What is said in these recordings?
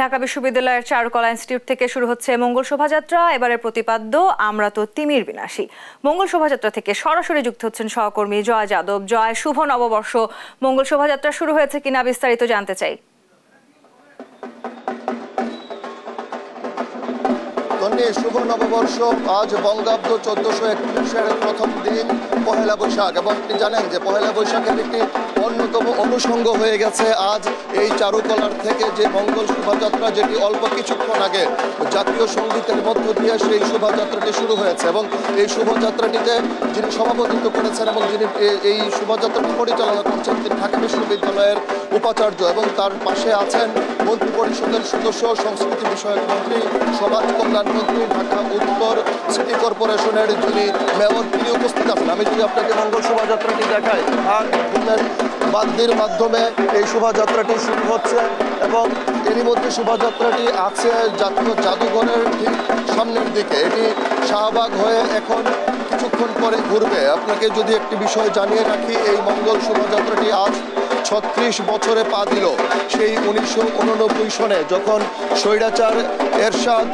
ঢাকা বিশ্ববিদ্যালয়ের চারুকলা ইনস্টিটিউট থেকে শুরু হচ্ছে মঙ্গল শোভাযাত্রা। এবারের প্রতিপাদ্য আমরা তো তিমির বিনাশী। মঙ্গল শোভাযাত্রা থেকে সরাসরি যুক্ত হচ্ছেন সহকর্মী জয় যাদব। জয়, শুভ নববর্ষ। মঙ্গল শোভাযাত্রা শুরু হয়েছে কিনা বিস্তারিত জানতে চাই। শুভ নববর্ষ। আজ বঙ্গাব্দ 1431-এর প্রথম দিন পহেলা বৈশাখ, এবং আপনি জানেন যে পহেলা বৈশাখের একটি অন্যতম অনুষঙ্গ হয়ে গেছে আজ এই চারুকলার থেকে যে মঙ্গল শোভাযাত্রা, যেটি অল্প কিছুক্ষণ আগে জাতীয় সঙ্গীতের মধ্য দিয়ে সেই শোভাযাত্রাটি শুরু হয়েছে। এবং এই শোভাযাত্রাটিতে যিনি সভাপতিত্ব করেছেন এবং যিনি এই শোভাযাত্রাটি পরিচালনা করছেন তিনি ঢাকা বিশ্ববিদ্যালয়ের উপাচার্য, এবং তার পাশে আছেন মন্ত্রী পরিষদের সদস্য, সংস্কৃতি বিষয়ক মন্ত্রী, সমাজ কল্যাণ মন্ত্রী, ঢাকা উত্তর সিটি কর্পোরেশনের যিনি মেয়র, তিনি উপস্থিত আছেন। আমি যদি আপনাকে মঙ্গল শোভাযাত্রাটি দেখাই, আর বাদ্যের মাধ্যমে এই শোভাযাত্রাটি শুরু হচ্ছে, এবং এরই মধ্যে শোভাযাত্রাটি আছে জাতীয় জাদুঘরের ঠিক সামনের দিকে। এটি শাহবাগ হয়ে এখন কিছুক্ষণ পরে ঘুরবে। আপনাকে যদি একটি বিষয় জানিয়ে রাখি, এই মঙ্গল শোভাযাত্রাটি আজ 36 বছরে পা দিল। সেই 1989 সনে যখন স্বৈরাচার এরশাদ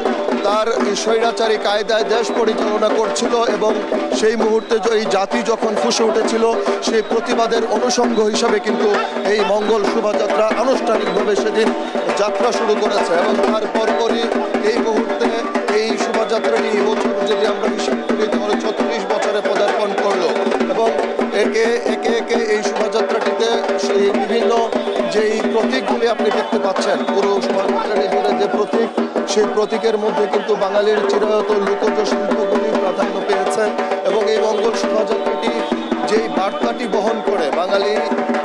তার স্বৈরাচারী কায়দায় দেশ পরিচালনা করছিল, এবং সেই মুহূর্তে এই জাতি যখন ফুঁসে উঠেছিল, সেই প্রতিবাদের অনুষঙ্গ হিসাবে কিন্তু এই মঙ্গল শোভাযাত্রা আনুষ্ঠানিকভাবে সেদিন যাত্রা শুরু করেছে। এবং তারপরই এই মুহূর্তে এই শোভাযাত্রাটি এবছর যদি আমরা হিসাব করি তাহলে 36 বছরে পদার্পণ করলো। এবং একে একে এই শোভাযাত্রাটিতে সেই বিভিন্ন যেই প্রতীকগুলি আপনি দেখতে পাচ্ছেন, পুরো শোভাযাত্রাটি জুড়ে যে প্রতীক, সেই প্রতীকের মধ্যে কিন্তু বাঙালির চিরায়ত লোকজ শিল্পগুলি প্রাধান্য পেয়েছে। এবং এই মঙ্গল শোভাযাত্রাটি যেই বার্তাটি বহন করে, বাঙালি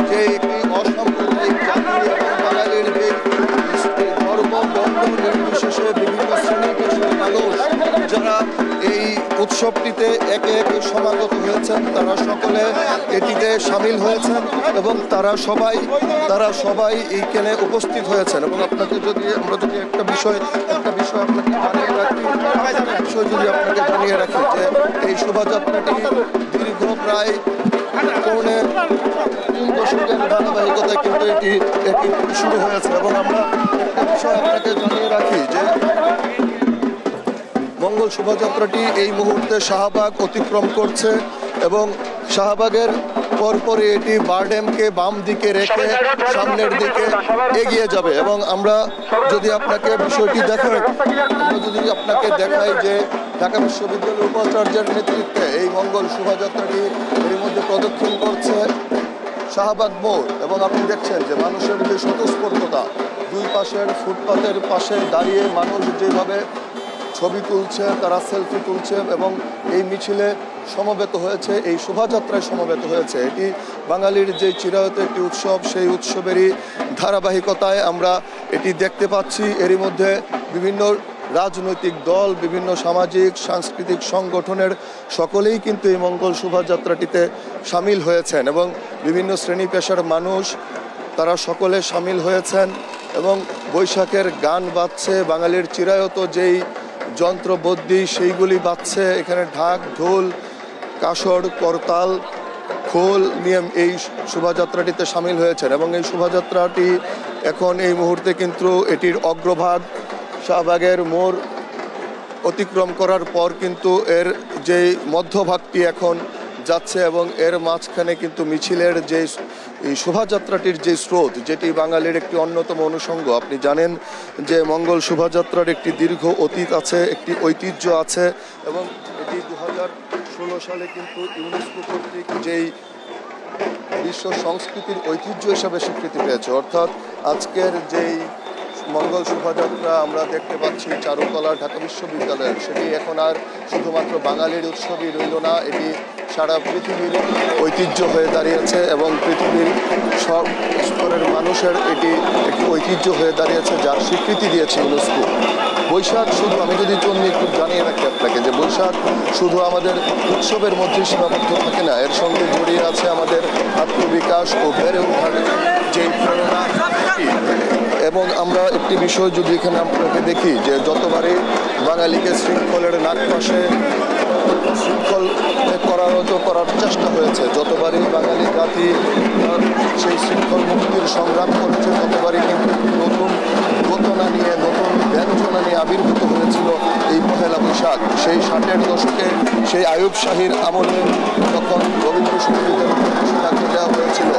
যে একটি অসাম্প্রদায়িক জাতি এবং বাঙালির যে ধর্ম বর্ণ নির্বিশেষে বিভিন্ন শ্রেণী পেশার মানুষ যারা এই উৎসবটিতে একে একে সমাগত হয়েছেন, তারা সকলে এটিতে সামিল হয়েছেন এবং তারা সবাই এইখানে উপস্থিত হয়েছেন। এবং আপনাকে আমরা যদি একটা বিষয় আপনাকে জানিয়ে রাখি যে এই শোভাযাত্রাটি দীর্ঘ প্রায় 3 দশকের ধারাবাহিকতায় কিন্তু এটি শুরু হয়েছে। এবং আমরা একটা বিষয় আপনাকে জানিয়ে রাখি যে মঙ্গল শোভাযাত্রাটি এই মুহূর্তে শাহবাগ অতিক্রম করছে, এবং শাহবাগের পরপরই এটি বারডেমকে বাম দিকে রেখে সামনের দিকে এগিয়ে যাবে। এবং আমরা যদি আপনাকে বিষয়টি দেখাই যে ঢাকা বিশ্ববিদ্যালয়ের উপাচার্যের নেতৃত্বে এই মঙ্গল শোভাযাত্রাটি এর মধ্যে প্রদক্ষিণ করছে শাহবাগ মোড়। এবং আপনি দেখছেন যে মানুষের যে স্বতঃস্ফূর্ততা, দুই পাশের ফুটপাতের পাশে দাঁড়িয়ে মানুষ যেভাবে ছবি তুলছে, তারা সেলফি তুলছে এবং এই মিছিলে সমবেত হয়েছে, এই শোভাযাত্রায় সমবেত হয়েছে। এটি বাঙালির যে চিরায়ত একটি উৎসব, সেই উৎসবেরই ধারাবাহিকতায় আমরা এটি দেখতে পাচ্ছি। এরই মধ্যে বিভিন্ন রাজনৈতিক দল, বিভিন্ন সামাজিক সাংস্কৃতিক সংগঠনের সকলেই কিন্তু এই মঙ্গল শোভাযাত্রাটিতে সামিল হয়েছেন, এবং বিভিন্ন শ্রেণী পেশার মানুষ তারা সকলে সামিল হয়েছেন। এবং বৈশাখের গান বাজছে, বাঙালির চিরায়ত যেই যন্ত্রবদ্যি সেইগুলি বাজছে, এখানে ঢাক, ঢোল, কাসর, করতাল, খোল নিয়ে এই শোভাযাত্রাটিতে সামিল হয়েছেন। এবং এই শোভাযাত্রাটি এখন এই মুহূর্তে কিন্তু এটির অগ্রভাগ শাহবাগের মোড় অতিক্রম করার পর কিন্তু এর যেই মধ্যভাগটি এখন যাচ্ছে, এবং এর মাঝখানে কিন্তু মিছিলের যে এই শোভাযাত্রাটির যে স্রোত, যেটি বাঙালির একটি অন্যতম অনুষঙ্গ। আপনি জানেন যে মঙ্গল শোভাযাত্রার একটি দীর্ঘ অতীত আছে, একটি ঐতিহ্য আছে, এবং এটি 2016 সালে কিন্তু ইউনেস্কো কর্তৃক যেই বিশ্ব সংস্কৃতির ঐতিহ্য হিসাবে স্বীকৃতি পেয়েছে। অর্থাৎ আজকের যেই মঙ্গল শোভাযাত্রা আমরা দেখতে পাচ্ছি চারুকলা ঢাকা বিশ্ববিদ্যালয়ের, সেটি এখন আর শুধুমাত্র বাঙালির উৎসবই রইল না, এটি সারা পৃথিবীর ঐতিহ্য হয়ে দাঁড়িয়েছে, এবং পৃথিবীর সব স্তরের মানুষের এটি একটি ঐতিহ্য হয়ে দাঁড়িয়েছে, যার স্বীকৃতি দিয়েছে ইউনেস্কো। বৈশাখ শুধু, আমি যদি একটু জানিয়ে রাখি আপনাকে, যে বৈশাখ শুধু আমাদের উৎসবের মধ্যে সীমাবদ্ধ থাকে না, এর সঙ্গে জড়িয়ে আছে আমাদের আত্মবিকাশ ও বেড়ে ওঠার যেই প্রেরণা। এবং আমরা একটি বিষয় যদি এখানে আপনাকে দেখি, যে যতবারই বাঙালিকে শৃঙ্খলের নাগপাশে শৃঙ্খল করার চেষ্টা হয়েছে। যতবারই বাঙালি জাতি সেই শৃঙ্খল মুক্তির সংগ্রাম করেছে, ততবারই কিন্তু নতুন চেতনা নিয়ে, নতুন ব্যঞ্জনা নিয়ে আবির্ভূত হয়েছিল এই পহেলা বৈশাখ। সেই 60-এর দশকে, সেই আইয়ুব শাহীর আমলে যখন রবীন্দ্রসঙ্গীতের ঘোষণা দেওয়া হয়েছিল,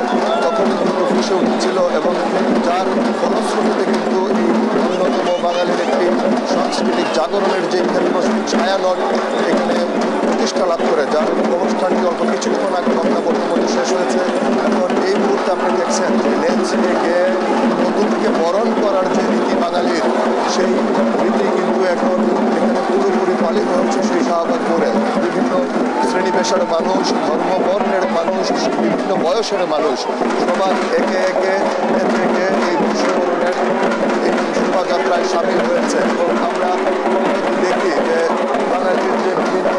তখন কিন্তু ফুসে উঠেছিল এবং যার ফলশ্রুতিতে কিন্তু এই অন্যতম বাঙালির একটি সাংস্কৃতিক জাগরণের যে কেন্দ্র ছায়ানট এখানে প্রতিষ্ঠা লাভ করে, যার অনুষ্ঠানটি অল্প কিছুক্ষণ আগে বক্তব্যের মধ্যে শেষ হয়েছে। এখন এই মুহূর্তে আপনি দেখছেন যে লেন্সকে নতুনকে বরণ করার যে রীতি বাঙালির, সেই রীতি কিন্তু এখন এখানে পুরোপুরি পালিত হচ্ছে সেই শাহবাগ মোড়ে। বিভিন্ন শ্রেণী পেশার মানুষ, ধর্ম বর্ণের মানুষ, বিভিন্ন বয়সের মানুষ সবাই একে একে এই বর্ষবরণের এই শোভাযাত্রায় সামিল হয়েছে। এবং আমরা দেখি যে বাঙালির যে বিভিন্ন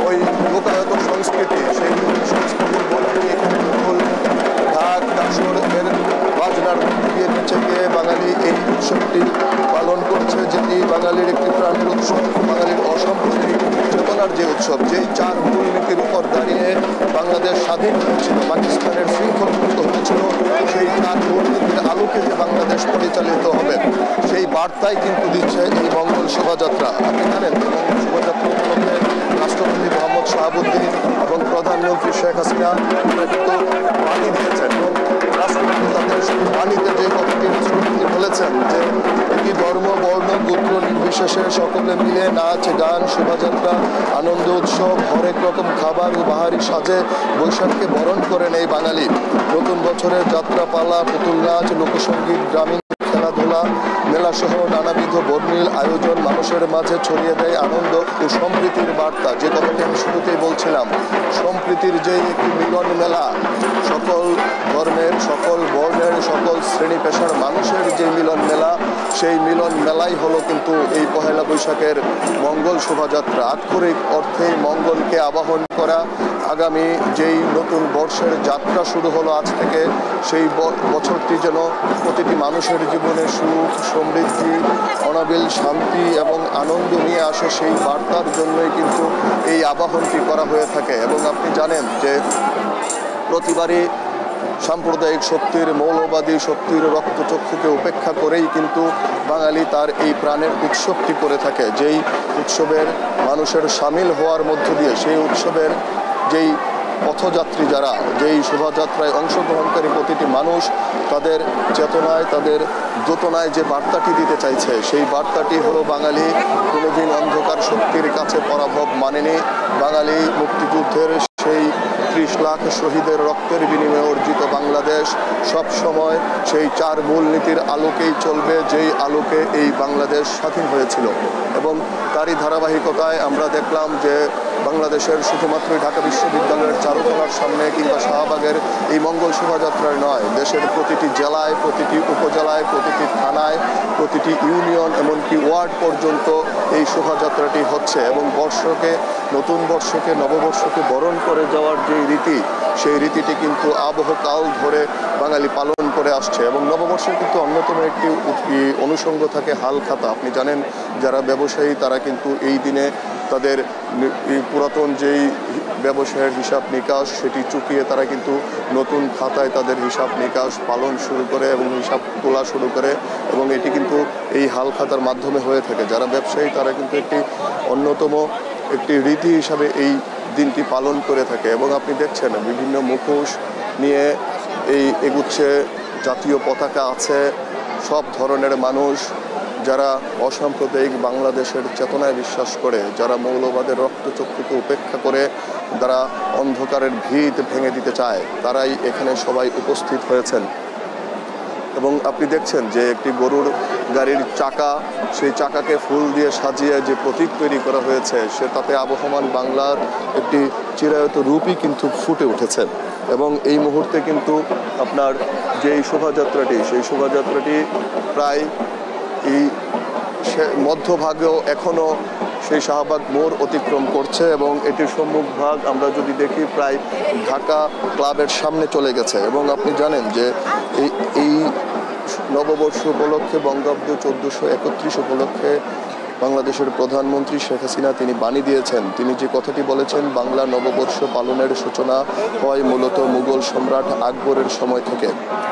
ওই লোকায়ত সংস্কৃতি, সেই সংস্কৃতির মধ্যে এখানে মূল ঢাক কাসর এর বাজনার মধ্যে দিয়ে নিচে গিয়ে বাঙালি এই উৎসবটি পালন করছে, যেটি বাঙালির একটি প্রাণের উৎসব, বাঙালির অসাম্প্রদায়িক চেতনার যে উৎসব, যেই 4 মূলনীতির উপর দাঁড়িয়ে বাংলাদেশ স্বাধীন হয়েছিল, পাকিস্তানের শৃঙ্খল মুক্ত হয়েছিল, সেই 4 মূলনীতির আলোকে যে বাংলাদেশ পরিচালিত হবে, সেই বার্তাই কিন্তু দিচ্ছে এই মঙ্গল শোভাযাত্রা। আপনি জানেন যে মঙ্গল শোভাযাত্রা উপলক্ষে রাষ্ট্রপতি মোহাম্মদ শাহাবুদ্দিন এবং প্রধানমন্ত্রী শেখ হাসিনা কিন্তু বাণী দিয়েছেন এবং রাষ্ট্রপতি তাদের বাণীতে যে কথাটি বলেছেন যে এটি ধর্ম বর্ণ গোত্র নির্বিশেষে সকলে মিলে নাচ গান শোভাযাত্রা আনন্দ উৎসব হরেক রকম খাবার ও বাহারি সাজে বৈশাখকে বরণ করেন এই বাঙালি। নতুন বছরের যাত্রাপালা, পুতুল নাচ, লোকসঙ্গীত, গ্রামীণ খেলাধুলা, মেলাসহ নানাবিধ বর্ণিল আয়োজন মানুষের মাঝে ছড়িয়ে দেয় আনন্দ ও সম্প্রীতির বার্তা। যে কথাটি আমি শুরুতেই বলছিলাম, সম্প্রীতির যে একটি মিলন মেলা, সকল ধর্মের, সকল বর্ণের, সকল শ্রেণী পেশার মানুষের যে মিলন মেলা, সেই মিলন মেলাই হলো কিন্তু এই পহেলা বৈশাখের মঙ্গল শোভাযাত্রা। আক্ষরিক অর্থে মঙ্গলকে আবাহন করা, আগামী যেই নতুন বর্ষের যাত্রা শুরু হলো আজ থেকে, সেই বছরটি যেন প্রতিটি মানুষের জীবনে সুখ সমৃদ্ধি অনাবিল শান্তি এবং আনন্দ নিয়ে আসে, সেই বার্তার জন্যই কিন্তু এই আবাহনটি করা হয়ে থাকে। এবং আপনি জানেন যে প্রতিবারই সাম্প্রদায়িক শক্তির, মৌলবাদী শক্তির রক্তচক্ষুকে উপেক্ষা করেই কিন্তু বাঙালি তার এই প্রাণের উৎসবটি করে থাকে। যেই উৎসবের মানুষের সামিল হওয়ার মধ্য দিয়ে, সেই উৎসবের যেই পথযাত্রী যারা, যেই শোভাযাত্রায় অংশগ্রহণকারী প্রতিটি মানুষ তাদের চেতনায়, তাদের দোতনায় যে বার্তাটি দিতে চাইছে, সেই বার্তাটি হলো বাঙালি কোনোদিন অন্ধকার শক্তির কাছে পরাভব মানেনি। বাঙালি মুক্তিযুদ্ধের সেই 30 লাখ শহীদের রক্তের বিনিময়ে অর্জিত বাংলাদেশ সব সময় সেই 4 মূলনীতির আলোকেই চলবে, যেই আলোকে এই বাংলাদেশ স্বাধীন হয়েছিল। এবং তারই ধারাবাহিকতায় আমরা দেখলাম যে বাংলাদেশের শুধুমাত্র ঢাকা বিশ্ববিদ্যালয়ের চারুকলার সামনে কিংবা শাহবাগের এই মঙ্গল শোভাযাত্রায় নয়, দেশের প্রতিটি জেলায়, প্রতিটি উপজেলায়, প্রতিটি থানায়, প্রতিটি ইউনিয়ন এমনকি ওয়ার্ড পর্যন্ত এই শোভাযাত্রাটি হচ্ছে। এবং বর্ষকে, নতুন বর্ষকে, নববর্ষকে বরণ করে যাওয়ার যে রীতি, সেই রীতিটি কিন্তু আবহকাল ধরে বাঙালি পালন করে আসছে। এবং নববর্ষের কিন্তু অন্যতম একটি অনুষঙ্গ থাকে হালখাতা। আপনি জানেন যারা ব্যবসায়ী তারা কিন্তু এই দিনে তাদের পুরাতন যেই ব্যবসায়ের হিসাব নিকাশ সেটি চুকিয়ে তারা কিন্তু নতুন খাতায় তাদের হিসাব নিকাশ পালন শুরু করে এবং হিসাব তোলা শুরু করে, এবং এটি কিন্তু এই হালখাতার মাধ্যমে হয়ে থাকে। যারা ব্যবসায়ী তারা কিন্তু একটি অন্যতম একটি রীতি হিসাবে এই দিনটি পালন করে থাকে। এবং আপনি দেখছেন বিভিন্ন মুখোশ নিয়ে এগুচ্ছে, জাতীয় পতাকা আছে, সব ধরনের মানুষ যারা অসাম্প্রদায়িক বাংলাদেশের চেতনায় বিশ্বাস করে, যারা মৌলবাদের রক্তচক্ষুকে উপেক্ষা করে, যারা অন্ধকারের ভিত ভেঙে দিতে চায়, তারাই এখানে সবাই উপস্থিত হয়েছেন। এবং আপনি দেখছেন যে একটি গরুর গাড়ির চাকা, সেই চাকাকে ফুল দিয়ে সাজিয়ে যে প্রতীক তৈরি করা হয়েছে, সে তাতে আবহমান বাংলার একটি চিরায়ত রূপই কিন্তু ফুটে উঠেছে। এবং এই মুহূর্তে কিন্তু আপনার যে শোভাযাত্রাটি, সেই শোভাযাত্রাটি প্রায় এই মধ্যভাগেও এখনও সেই শাহবাগ মোড় অতিক্রম করছে এবং এটির সম্মুখভাগ আমরা যদি দেখি প্রায় ঢাকা ক্লাবের সামনে চলে গেছে। এবং আপনি জানেন যে এই নববর্ষ উপলক্ষে, বঙ্গাব্দ 1431 উপলক্ষে বাংলাদেশের প্রধানমন্ত্রী শেখ হাসিনা তিনি বাণী দিয়েছেন। তিনি যে কথাটি বলেছেন, বাংলা নববর্ষ পালনের সূচনা হয় মূলত মুঘল সম্রাট আকবরের সময় থেকে।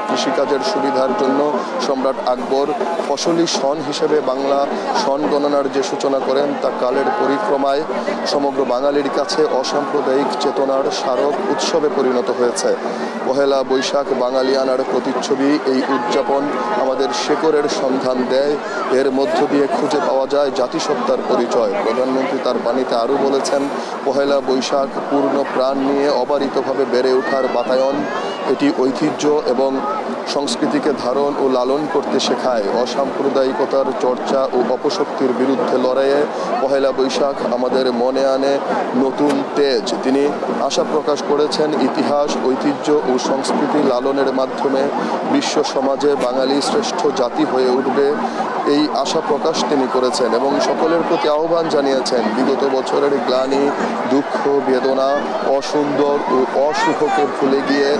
কৃষিকাজের সুবিধার জন্য সম্রাট আকবর ফসলি সন হিসেবে বাংলা সন গণনার যে সূচনা করেন তা কালের পরিক্রমায় সমগ্র বাঙালির কাছে অসাম্প্রদায়িক চেতনার স্মারক উৎসবে পরিণত হয়েছে। পহেলা বৈশাখ বাঙালিয়ানার প্রতিচ্ছবি। এই উদযাপন আমাদের শেকড়ের সন্ধান দেয়, এর মধ্য দিয়ে খুঁজে পাওয়া যায় জাতিসত্তার পরিচয়। প্রধানমন্ত্রী তার বাণীতে আরও বলেছেন, পহেলা বৈশাখ পূর্ণ প্রাণ নিয়ে অবারিতভাবে বেড়ে ওঠার বাতায়ন। এটি ঐতিহ্য এবং সংস্কৃতিকে ধারণ ও লালন করতে শেখায়। অসাম্প্রদায়িকতার চর্চা ও অপশক্তির বিরুদ্ধে লড়াইয়ে পহেলা বৈশাখ আমাদের মনে আনে নতুন তেজ। তিনি আশা প্রকাশ করেছেন, ইতিহাস, ঐতিহ্য ও সংস্কৃতি লালনের মাধ্যমে বিশ্ব সমাজে বাঙালি শ্রেষ্ঠ জাতি হয়ে উঠবে। এই আশা প্রকাশ তিনি করেছেন এবং সকলের প্রতি আহ্বান জানিয়েছেন, বিগত বছরের গ্লানি, দুঃখ, বেদনা, অসুন্দর ও অশুভকে ভুলে গিয়ে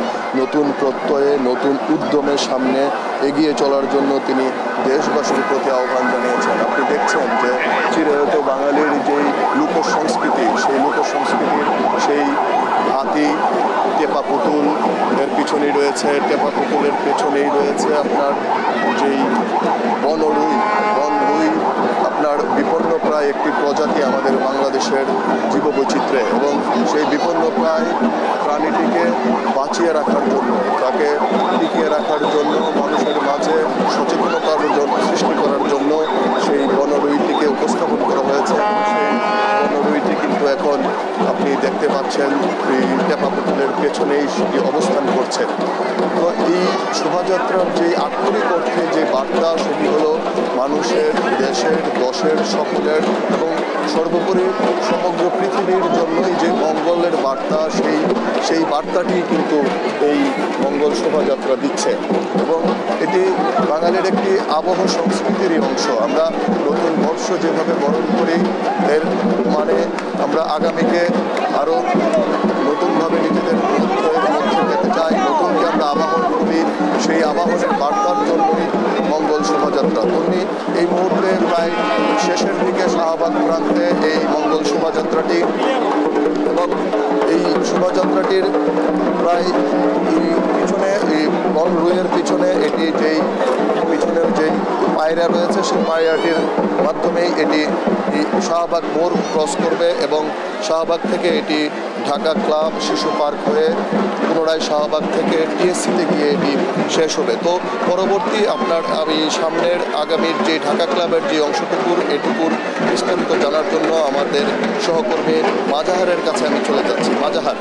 নতুন প্রত্যয়ে, নতুন উদ্যমের সামনে এগিয়ে চলার জন্য তিনি দেশবাসীর প্রতি আহ্বান জানিয়েছেন। আপনি দেখছেন যে চিরায়ত বাঙালির যেই লোকসংস্কৃতি, সেই লোকসংস্কৃতির সেই হাতি, টেপা পুতুল এর পিছনেই রয়েছে, টেপা পুতুলের পেছনেই রয়েছে আপনার যেই বনরুই আপনার বিপন্নপ্রায় একটি প্রজাতি আমাদের বাংলাদেশের জীববৈচিত্র্যে, এবং সেই বিপন্নপ্রায় প্রাণীটিকে বাঁচিয়ে রাখার জন্য, তাকে টিকিয়ে রাখার জন্য, মানুষের মাঝে সচেতনতার সৃষ্টি করার জন্য সেই বনরুইটিকে উপস্থাপন করা হয়েছে। সেই বনরুইটি কিন্তু এখন আপনি দেখতে পাচ্ছেন এই টেপা পুতুলের পেছনেই সেটি অবস্থান করছে। তো এই শোভাযাত্রার যে আক্ষরিক অর্থে যে বার্তা, সেটি হলো মানুষের, দেশের, দশের, সকলের এবং সর্বোপরি সমগ্র পৃথিবীর জন্যই যে মঙ্গলের বার্তা, সেই বার্তাটি কিন্তু এই মঙ্গল শোভাযাত্রা দিচ্ছে। এবং এটি বাঙালির একটি আবহ সংস্কৃতিরই অংশ। আমরা নতুন বর্ষ যেভাবে বরণ করি, এর মানে আমরা আগামীকে আরও নতুনভাবে নিজেদের মধ্যে পেতে চাই, নতুনকে আমরা আবাহন করি। সেই আবাহনের বার্তার জন্যই মঙ্গল শোভাযাত্রা। তুমি এই মুহূর্তে প্রায় শেষের দিকে শাহবাগ প্রান্তে এই মঙ্গল শোভাযাত্রাটি, এবং এই শোভাযাত্রাটির প্রায় পিছনে এই বনরুইয়ের পিছনে এটি যেই পিছনের যেই পায়রা রয়েছে, সেই পায়রাটির মাধ্যমেই এটি শাহবাগ মোড় ক্রস করবে এবং শাহবাগ থেকে এটি ঢাকা ক্লাব, শিশু পার্ক হয়ে পুনরায় শাহবাগ থেকে টিএসসিতে গিয়ে এটি শেষ হবে। তো পরবর্তী আপনার আমি সামনের আগামীর যে ঢাকা ক্লাবের যে অংশটুকুর, এটুকুর বিস্তারিত জানার জন্য আমাদের সহকর্মী মাজাহারের কাছে আমি চলে যাচ্ছি। মাজাহার।